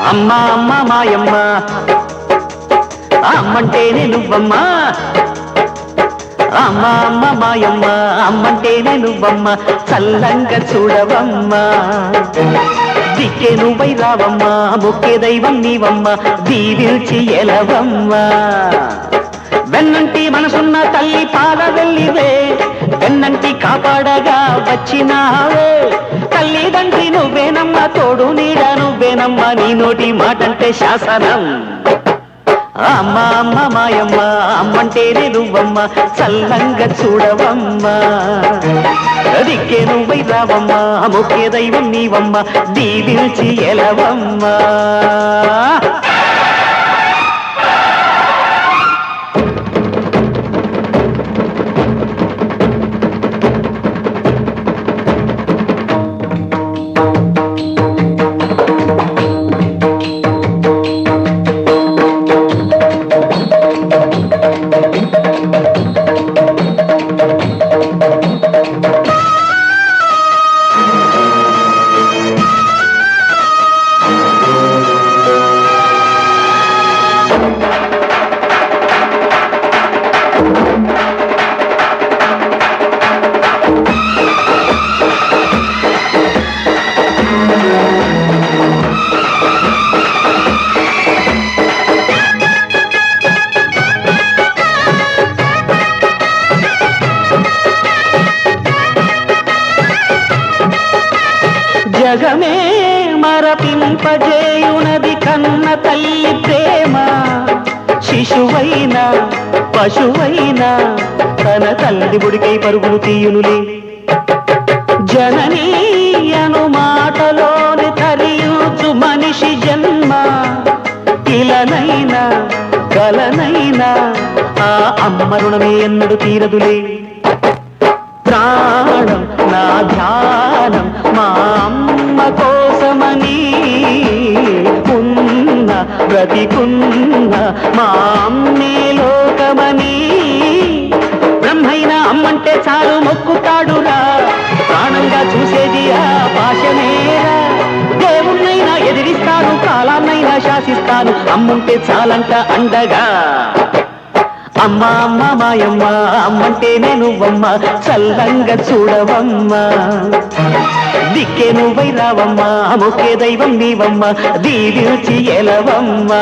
అమ్మా అమ్మ మాయమ్మ అమ్మంటేనే నువ్వమ్మా అమ్మా అమ్మ మాయమ్మ అమ్మంటేనే నువ్వమ్మ చల్లంగా చూడవమ్మా దిక్కే నువ్వై రావమ్మా ముఖ్య దైవం నీవమ్మ దీవిల్చి ఎలవమ్మా వెన్నంటి మనసున్న తల్లి పాద వెళ్ళివే వెన్నంటి కాపాడగా వచ్చినావే తల్లిదండ్రి నువ్వేనమ్మా తోడు నీడ నువ్వేనమ్మా నీ నోటి మాటంటే శాసనం అమ్మ అమ్మ మాయమ్మ అమ్మంటేనే నువ్వమ్మ చల్లంగా చూడవమ్మా దిక్కే నువ్వై రావమ్మా ముఖ్య దైవం నీవమ్మ దీవిల్చి ఎలవమ్మా జగమే మరపింపజేయునది కన్న తల్లి ప్రేమ శిశువైనా పశువైనా తన తల్లి బుడికై పరుగులు తీయునులే జననీ అను మాటలోని తరియుచు మనిషి జన్మ ఇలనైనా కలనైనా ఆ అమ్మ రుణమే ఎన్నడు తీరదులే ప్రాణం నా ధ్యానం మా అమ్మ కోసమని ఉన్న బ్రతికున్న మా అమ్మే లోకమని బ్రహ్మైన అమ్మంటే చాలు మొక్కుతాడురా ప్రాణంగా చూసేది ఆ పాశమేరా దేవుణ్ణైనా ఎదిరిస్తాను కాలాన్నైనా శాసిస్తాను అమ్ముంటే చాలంట అండగా అమ్మా అమ్మ మాయమ్మ అమ్మంటేనే నువ్వమ్మ చల్లంగా చూడవమ్మా దిక్కే నువ్వై రావమ్మా ముఖ్య దైవం నీవమ్మ దీవిల్చి ఎలవమ్మా